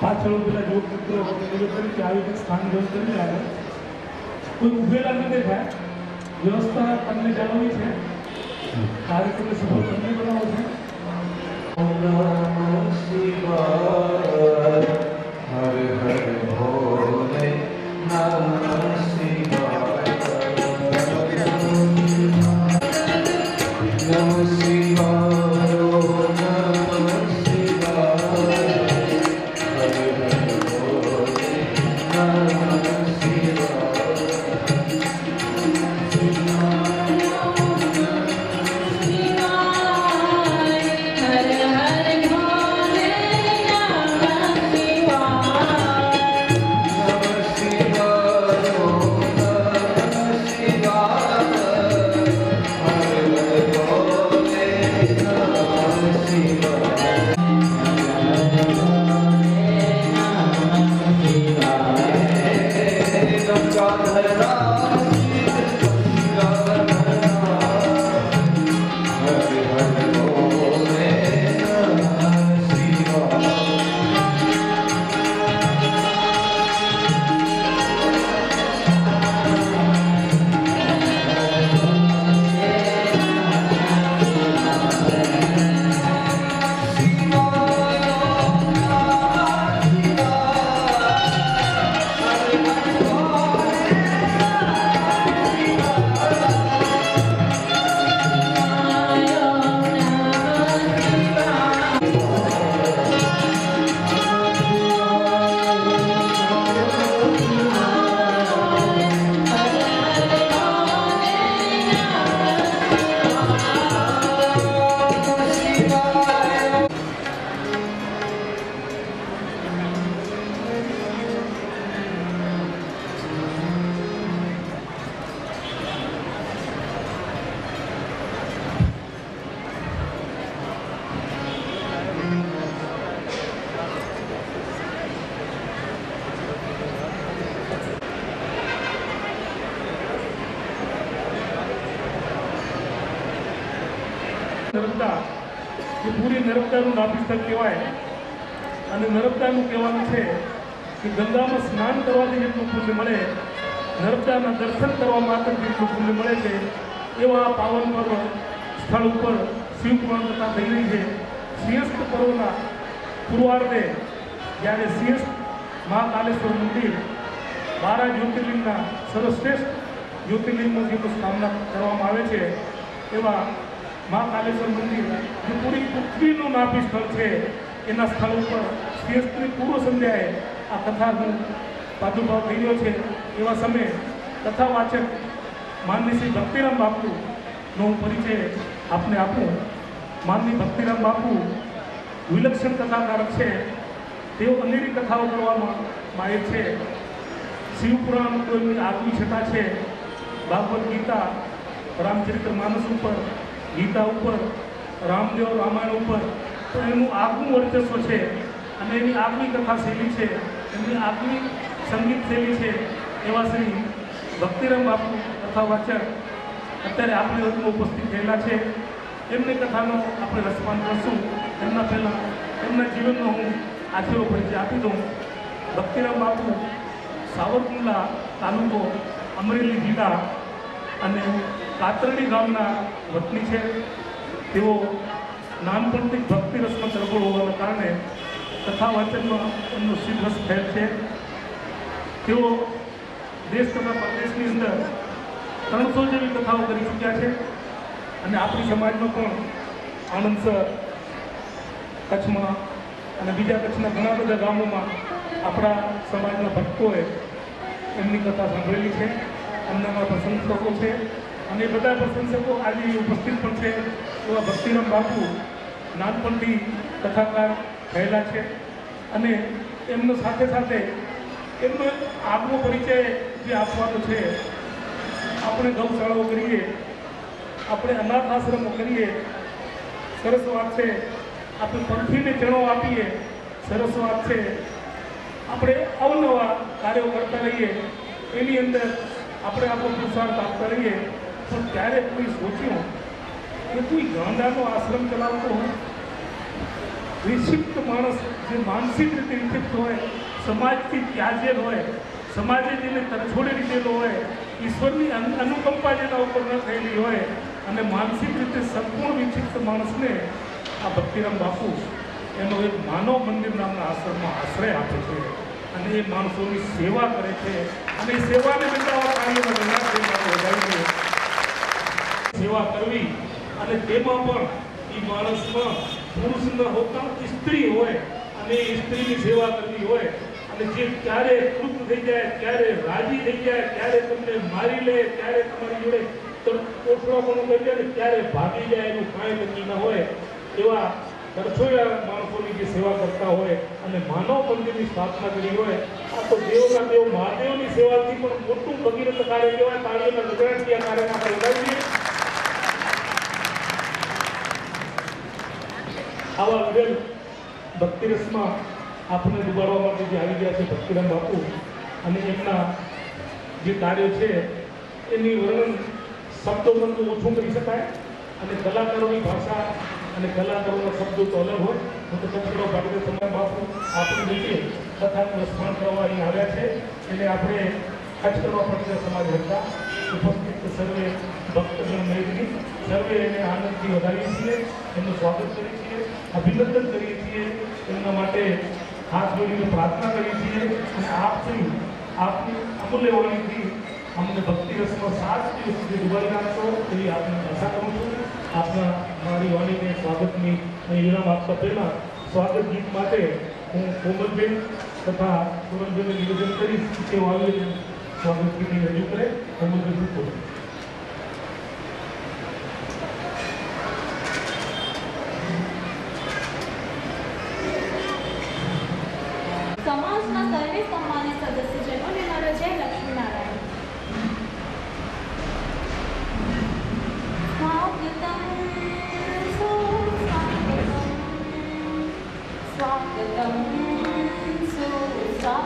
પાછળ પેલા યોગ મિત્રો કે આવી સ્થાન ગ્રહણ કરી આવે કોઈ ઉભેલા ન દેખાય વ્યવસ્થા તમને જાણવી છે કાર્યક્રમ સફળ તમને બનાવો છે ઓમ નમઃ શિવાય હર હર ભોલે નમઃ શિવાય નમઃ શિવાય નમઃ શિવાય હર હર ભોલે નમઃ નર્મદા એ પૂરી નર્મદાનું નાભિસ્થળ કહેવાય અને નર્મદાનું કહેવાનું છે કે ગંગામાં સ્નાન કરવાથી જેટલું પુણ્ય મળે નર્મદાના દર્શન કરવા માત્ર જેટલું પુણ્ય મળે છે એવા પાવન પર્વ સ્થળ ઉપર શિવપુરાણ કથા થઈ રહી છે. સિંહસ્થ પર્વના પૂર્વાર્ધે જ્યારે સિંહસ્થ મહાકાલેશ્વર મંદિર 12 જ્યોતિર્લિંગના સર્વશ્રેષ્ઠ જ્યોતિર્લિંગનું જે સ્થાપના કરવામાં આવે છે એવા મહાકાલેશ્વર મંદિર જે પૂરી પૃથ્વીનું નાભી સ્થળ છે એના સ્થળ ઉપર સિંહસ્થની પૂર્વ સંધ્યાએ આ કથાનું પ્રાદુર્ભાવ થઈ રહ્યો છે. એવા સમયે કથાવાચક માનની શ્રી ભક્તિરામ બાપુનો પરિચય આપને આપું. માનની ભક્તિરામ બાપુ વિલક્ષણ કથાકારક છે. તેઓ અનેરી કથાઓ કરવામાં માહિર છે. શિવપુરાણ કોઈની આગવી છટા છે. ભાગવત ગીતા, રામચરિત્ર માનસ ઉપર, ગીતા ઉપર, રામદેવ રામાયણ ઉપર તો એનું આગવું વર્ચસ્વ છે અને એની આગવી કથા શૈલી છે, એમની આગવી સંગીત શૈલી છે. એવા શ્રી ભક્તિરામ બાપુ કથાવાચક અત્યારે આપણી વચમાં ઉપસ્થિત થયેલા છે. એમની કથાનો આપણે રસપાન કરશું. એમના પહેલાં એમના જીવનનો હું આખેરો પરિચય આપી દઉં. ભક્તિરામ બાપુ સાવરકુંડલા તાલુકો, અમરેલી જિલ્લા અને કાતરડી ગામના વતની છે. તેઓ નાનપણથી ભક્તિ રસમાં તરબોળ હોવાના કારણે કથા વાંચનમાં એમનો સિદ્ધ રસ થયેલ છે. તેઓ દેશ તથા પ્રદેશની અંદર 300 જેવી કથાઓ કરી ચૂક્યા છે અને આપણી સમાજમાં પણ આણંદસર, કચ્છમાં અને બીજા કચ્છના ઘણા બધા ગામોમાં આપણા સમાજના ભક્તોએ એમની કથા સાંભળેલી છે. એમનામાં પ્રશંસકો છે અને એ બધા પ્રશંસકો આજે ઉપસ્થિત પણ છે. એવા ભક્તિરામ બાપુ નાનપણથી કથાકાર થયેલા છે અને એમનો સાથે સાથે એમનો આગવો પરિચય જે આપવાનો છે. આપણે ગૌશાળાઓ કરીએ, આપણે અનાથ આશ્રમો કરીએ, સરસ વાત છે. આપણે પંથીને ચણો આપીએ, સરસ વાત છે. આપણે અવનવા કાર્યો કરતા રહીએ, એની અંદર આપણે આપણો પુરુષાર્થ આપતા રહીએ. પણ ત્યારે કોઈ સોચ્યું કે કોઈ ગાંડાનો આશ્રમ ચલાવતો હોય, વિક્ષિપ્ત માણસ જે માનસિક રીતે વિક્ષિપ્ત હોય, સમાજથી ત્યાજેલ હોય, સમાજે જેને તરછોડી દીધેલો હોય, ઈશ્વરની અનુકંપા જેના ઉપર ન થયેલી હોય અને માનસિક રીતે સંપૂર્ણ વિક્ષિપ્ત માણસને આ ભક્તિરામ બાપુ એનો એક માનવ મંદિર નામના આશ્રમમાં આશ્રય આપે છે અને એ માણસોની સેવા કરે છે અને એ સેવાને બચાવવા કાર્યમાં વધારીને સેવા કરવી અને તેમાં પણ એ માણસમાં પુરુષના હોતા સ્ત્રી હોય અને એ સ્ત્રીની સેવા કરવી હોય અને જે ક્યારે તૃપ્ત થઈ જાય, ક્યારે રાજી થઈ જાય, ક્યારે તમને મારી લે, ક્યારે તમારી જોડે કોઠરાપણું કરી જાય, ત્યારે ભાગી જાય, એનું કાંઈ નક્કી ન હોય. એવા તરછોયા માણસોની જે સેવા કરતા હોય અને માનવ મંદિરની સ્થાપના કરી હોય, આ તો દેવના દેવ મહાદેવની સેવાથી પણ મોટું ભગીરથ કાર્ય કહેવાય. તાળીઓના ગગડાટથી આ કાર્યમાં આપણે વધારીએ. આવા વિરલ ભક્તિરસમાં આપણને ડુબાડવા માટે જે આવી ગયા છે ભક્તિરામ બાપુ અને એમના જે કાર્ય છે એની વર્ણન શબ્દોમાં તો ઓછું કરી શકાય અને કલાકારોની ભાષા અને કલાકારોના શબ્દો તો અલગ હોય. હું તો કચ્છનો ભાગીદાર સમાજ બાપુ આપણી નીચે કથાનું રસપાન કરવા અહીં આવ્યા છે એટલે આપણે કચ્છ કરવા ભાગીદાર સમાજ હતા ઉપસ્થિત સર્વે ભક્તજન મેળવી સર્વે એને આનંદથી વધારીએ છીએ, એમનું સ્વાગત કરીએ છીએ, અભિનંદન કરીએ છીએ, એમના માટે હાથ જોડીને પ્રાર્થના કરીએ છીએ અને આપની અમૂલ્ય વાણીથી અમને ભક્તિ રસમાં 7 દિવસ સુધી ડૂબાડી નાખશો એવી આપને આશા કરું છું. આપના મારી વાણીને સ્વાગતની વિરામ આપતા પહેલાં સ્વાગત ગીત માટે હું કોમલબેન તથા સુરનબેનને નિવેદન કરીશ કે આવીને સ્વાગત ગીતની રજૂ કરે. કોમલબેન બોલો. સમાજના સર્વે સન્માન્ય સદસ્યજનોને મારો જય લક્ષ્મીનારાયણ. સ્વાગતમ સુસ્વાગતમ, સ્વાગતમ સુસ્વાગતમ.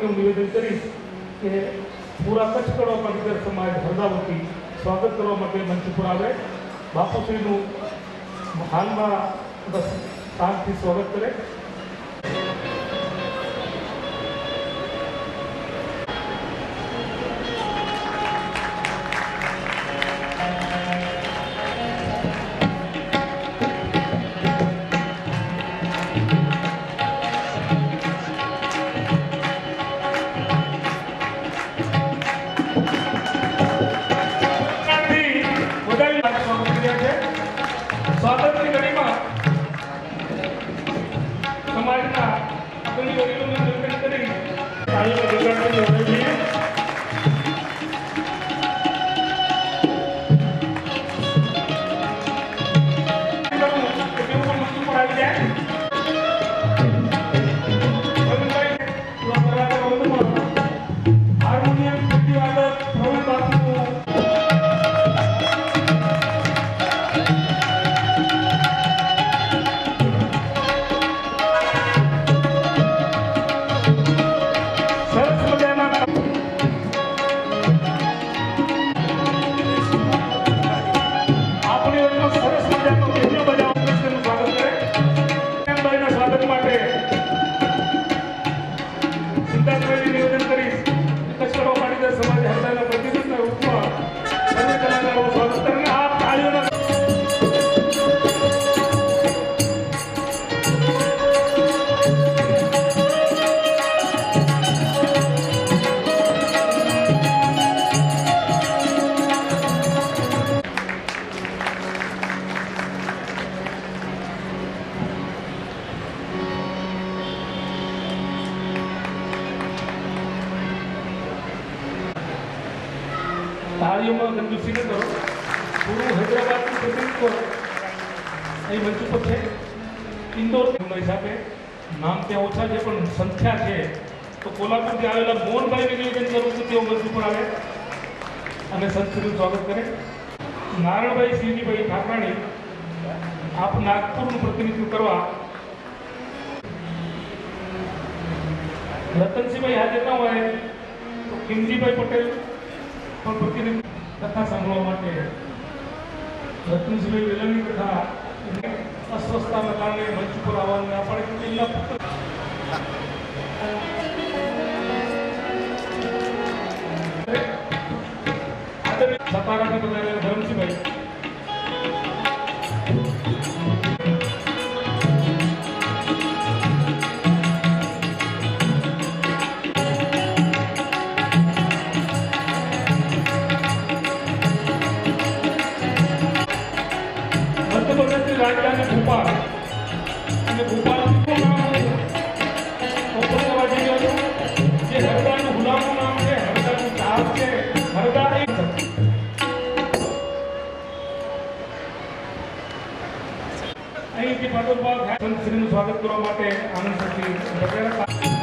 વતી હું નિવેદન કરીશ કે પૂરા કચ્છ કડવા પાટીદાર સમાજ હરદા વતી સ્વાગત કરવા માટે મંચ ઉપર આવે. બાપુશ્રીનું હાલમાં બસ શાંતિથી સ્વાગત કરે. સ્વાગતની ઘડીમાં સમાજના અગ્રણી વડીલોને નિવેદન કરી તાળીઓ વગાડવાની જરૂર છે. હાર્મોનિયમ પ્રવીણ બાપુ નિવેદન કરીશ. કચ્છ કડવા પાટીદાર સમાજ હરદાના પ્રતિનિધિના રૂપમાં સર્વે કલાકારો સ્વાગત કરે. આ તાળીઓના તાળીઓમાં ગંદુસી ન કરો. પૂરું હૈદરાબાદનું પ્રતિનિધિત્વ અહીં મંચ ઉપર છે. ઇન્દોરના હિસાબે નામ ત્યાં ઓછા છે પણ સંખ્યા છે. તો કોલ્હાપુરથી આવેલા મોહનભાઈને નિવેદન કરું છું તેઓ મંચ ઉપર આવે અને સંતશ્રીનું સ્વાગત કરે. નારણભાઈ સિંહજીભાઈ ઠાકરાણી આપ નાગપુરનું પ્રતિનિધિત્વ કરવા. રતનસિંહભાઈ હાજર ન હોય તો ખીમજીભાઈ પટેલ પણ પ્રતિનિધિ કથા સાંભળવા માટે. રતનસિંહભાઈ વેલાની કથા અસ્વસ્થતાના કારણે મંચ ઉપર આવવાનું આપણે કેટલા સતારાથી બધા ધરમસિંહભાઈ મધ્યપ્રદેશની રાજધાની ભોપાલ અને ભોપાલનું નામ ઓપન કરવા જઈ રહ્યો છું. જે હરદાનું ગુલામનું નામ છે, હરદાનું ચાપ છે. હરદા એક અહીંથી પાટોપાર સંતશ્રીનું સ્વાગત કરવા માટે આનંદ સચિવ